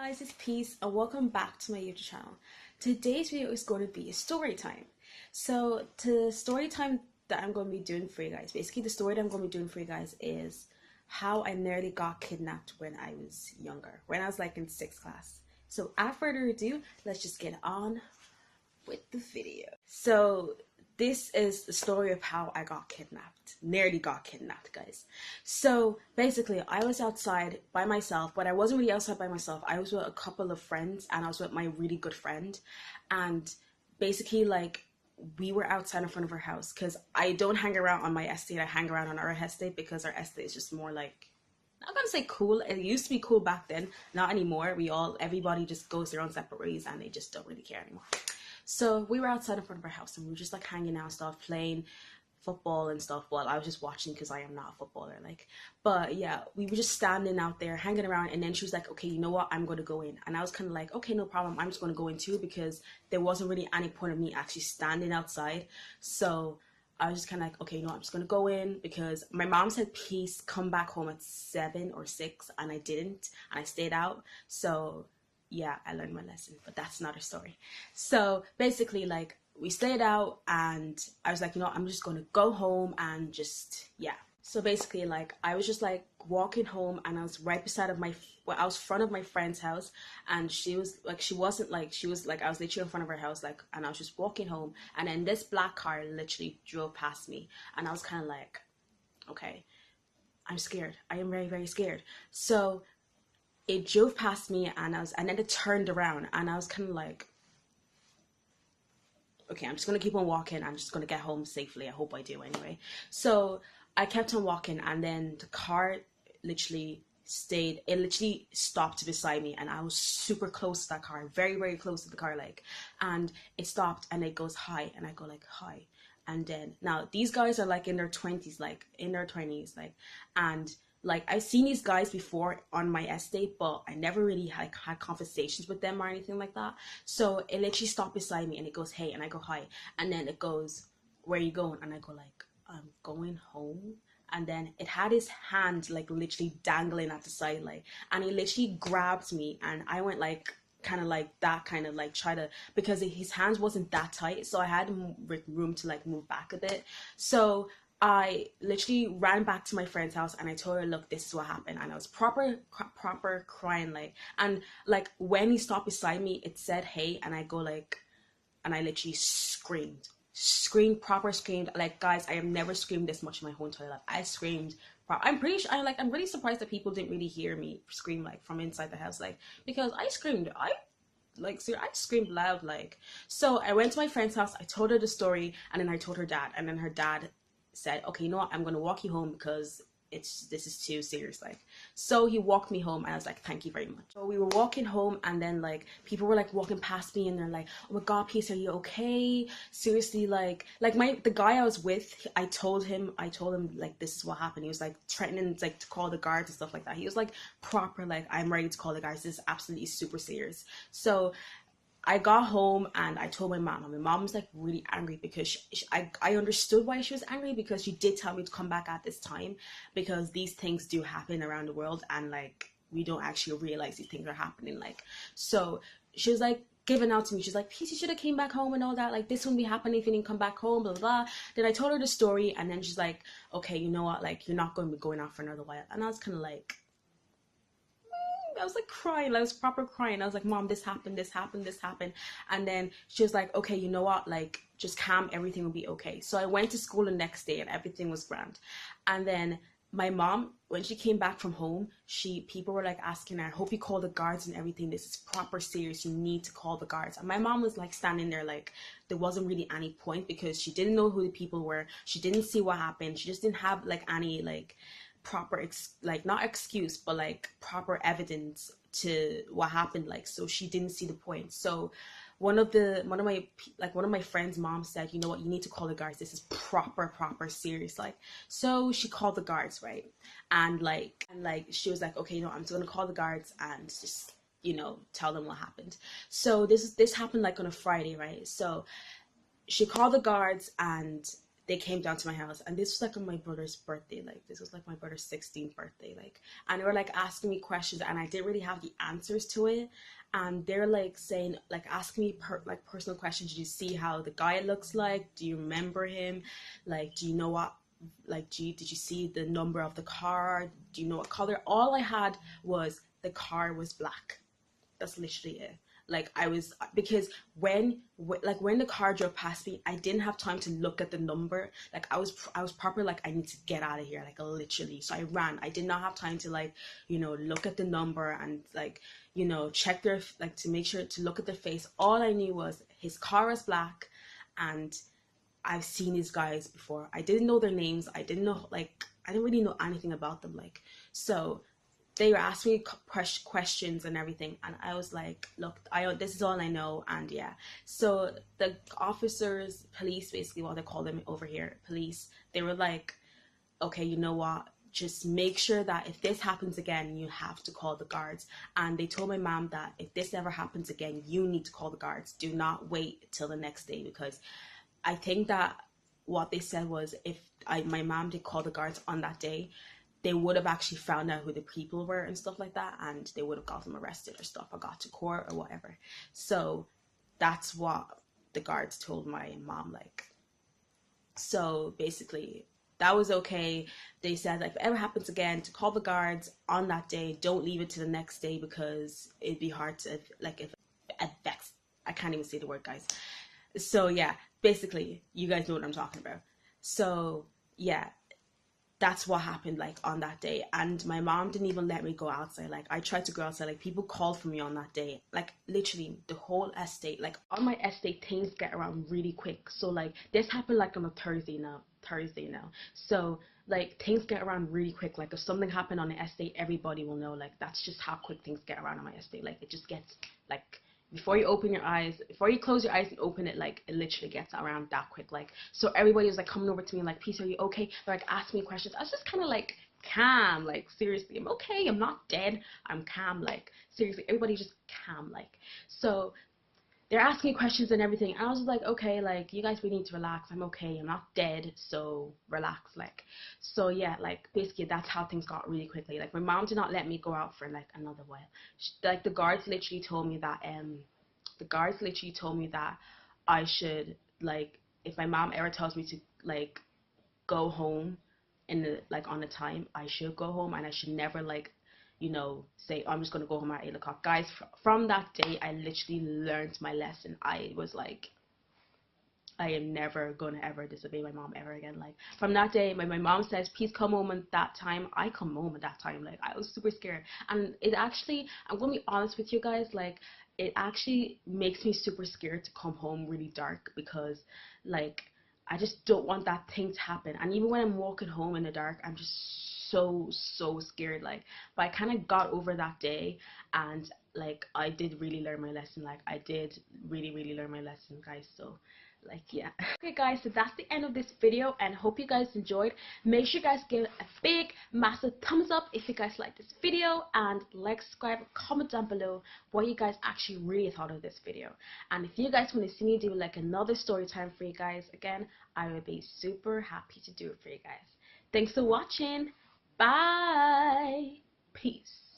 guys, it's Peace and welcome back to my YouTube channel. Today's video is going to be a story time. So the story time that I'm going to be doing for you guys, basically the story that I'm going to be doing for you guys is how I nearly got kidnapped when I was younger, when I was like in 6th class. So without further ado, let's just get on with the video. So this is the story of how I got kidnapped, nearly got kidnapped, guys. So basically I was outside by myself, but I wasn't really outside by myself. I was with a couple of friends and I was with my really good friend, and basically like we were outside in front of our house because I don't hang around on my estate. I hang around on our estate because our estate is just more like, I'm not gonna say cool. It used to be cool back then, not anymore. Everybody just goes their own separate ways and they just don't really care anymore. So we were outside in front of our house and we were just like hanging out and stuff, playing football and stuff. Well, I was just watching because I am not a footballer, like. But yeah, we were just standing out there hanging around, and then she was like, okay, you know what, I'm going to go in. And I was kind of like, okay, no problem, I'm just going to go in too, because there wasn't really any point of me actually standing outside. So I was just kind of like, okay, no, I'm just going to go in, because my mom said, peace, come back home at 7 or 6, and I didn't, and I stayed out. So yeah, I learned my lesson, but that's another story. So basically, like, we stayed out and I was like, you know, I'm just going to go home and just, yeah. So basically, like, I was just like walking home and I was right beside of I was front of my friend's house, and she was like, I was literally in front of her house, like, and I was just walking home, and then this black car literally drove past me, and I was kind of like, okay, I'm scared. I am very, very scared. So it drove past me and then it turned around and I was kind of like, okay, I'm just going to keep on walking. I'm just going to get home safely. I hope I do anyway. So I kept on walking, and then the car literally stopped beside me, and I was super close to that car, very, very close to the car, like, and it stopped and it goes, hi, and I go like, hi. And then now these guys are like in their 20s, and like, I've seen these guys before on my estate, but I never really had conversations with them or anything like that. So it literally stopped beside me and it goes, hey, and I go, hi. And then it goes, where are you going? And I go like, I'm going home. And then it had his hand like literally dangling at the side, like, and he literally grabbed me, and I went like, kind of like that, kind of like try to, because his hands wasn't that tight, so I had room to like move back a bit. So I literally ran back to my friend's house and I told her, look, this is what happened. And I was proper crying, like, and like when he stopped beside me, it said, hey, and I go like, and I literally proper screamed. Like, guys, I have never screamed this much in my whole entire life. I screamed. I'm pretty sure, I'm really surprised that people didn't really hear me scream like from inside the house, like, because I screamed. I screamed loud, like. So I went to my friend's house, I told her the story, and then I told her dad, and then her dad said, okay, you know what, I'm gonna walk you home because this is too serious, like. So he walked me home and I was like, thank you very much. So we were walking home, and then like people were like walking past me and they're like, oh my god, Peace, are you okay? Seriously, like the guy I was with, I told him like, this is what happened. He was like threatening like to call the guards and stuff like that. He was like proper like, I'm ready to call the guards, this is absolutely super serious. So I got home and I told my mom, and my mom was like really angry because I understood why she was angry, because she did tell me to come back at this time, because these things do happen around the world and like we don't actually realize these things are happening, like. So she was like giving out to me, she's like, Peace, you should have came back home and all that, like this wouldn't be happening if you didn't come back home, blah, blah, blah. Then I told her the story, and then she's like, okay, you know what, like, you're not going to be going out for another while. And I was kind of like, I was like crying, I was proper crying. I was like, mom, this happened. And then she was like, okay, you know what, like, just calm, everything will be okay. So I went to school the next day and everything was grand. And then my mom, when she came back from home, people were like asking her, I hope you call the guards and everything, this is proper serious, you need to call the guards. And my mom was like standing there, like, there wasn't really any point, because she didn't know who the people were, she didn't see what happened, she just didn't have like any like proper not excuse, but like proper evidence to what happened, like. So she didn't see the point. So one of my friend's mom said, you know what, you need to call the guards, this is proper serious, like. So she called the guards, right? And she was like, okay, no, I'm just gonna call the guards and just, you know, tell them what happened. So this happened like on a Friday, right? So she called the guards and they came down to my house, and this was like on my brother's birthday. Like this was like my brother's 16th birthday. Like, and they were like asking me questions, and I didn't really have the answers to it. And they're like saying, like asking me like personal questions. Did you see how the guy looks like? Do you remember him? Like, do you know what? Like, did you see the number of the car? Do you know what color? All I had was the car was black. That's literally it. Like I was, because when the car drove past me, I didn't have time to look at the number. Like I was proper like, I need to get out of here, like literally. So I ran. I did not have time to like, you know, look at the number and like, you know, check their, like to make sure to look at their face. All I knew was his car was black, and I've seen these guys before. I didn't know their names. I didn't know, like, I didn't really know anything about them. Like, so they were asking me questions and everything, and I was like, look, this is all I know. And yeah, so the officers, police, basically what they call them over here, police, they were like, okay, you know what, just make sure that if this happens again, you have to call the guards. And they told my mom that if this ever happens again, you need to call the guards. Do not wait till the next day, because I think that what they said was, if my mom did call the guards on that day, they would have actually found out who the people were and stuff like that, and they would have got them arrested or stuff, or got to court or whatever. So that's what the guards told my mom. Like, so basically that was okay. They said, like, if it ever happens again, to call the guards on that day. Don't leave it to the next day, because it'd be hard to, like, if it affects, I can't even say the word, guys. So yeah, basically you guys know what I'm talking about. So yeah, that's what happened, like, on that day. And my mom didn't even let me go outside. Like, I tried to go outside. Like, people called for me on that day. Like, literally the whole estate, like on my estate, things get around really quick. So like this happened like on a Thursday now. So like things get around really quick. Like if something happened on the estate, everybody will know. Like that's just how quick things get around on my estate. Like it just gets, like, before you close your eyes and open it, like it literally gets around that quick. Like, so everybody was like coming over to me like, Peace, are you okay? They're like asking me questions. I was just kind of like calm, like, seriously, I'm okay, I'm not dead, I'm calm, like, seriously, everybody just calm. Like, so they're asking me questions and everything. I was like, okay, like, you guys really need to relax. I'm okay. I'm not dead, so relax. Like, so yeah, like, basically that's how things got really quickly. Like, my mom did not let me go out for like another while. Like, the guards literally told me that I should, like, if my mom ever tells me to like go home in the, like, on the time, I should go home, and I should never, like, you know, say, oh, I'm just gonna go home at 8 o'clock. Guys, from that day, I literally learned my lesson. I was like, I am never gonna ever disobey my mom ever again. Like, from that day, my mom says, please come home at that time. I come home at that time. Like, I was super scared. And it actually, I'm gonna be honest with you guys, like, it actually makes me super scared to come home really dark, because, like, I just don't want that thing to happen. And even when I'm walking home in the dark, I'm just so scared. Like, but I kind of got over that day, and like, I did really learn my lesson. Like, I did really learn my lesson, guys. So, like, yeah. Okay guys, so that's the end of this video, and hope you guys enjoyed. Make sure you guys give a big massive thumbs up if you guys like this video, and like, subscribe, comment down below what you guys actually really thought of this video. And if you guys want to see me do like another story time for you guys again, I would be super happy to do it for you guys. Thanks for watching. Bye. Peace.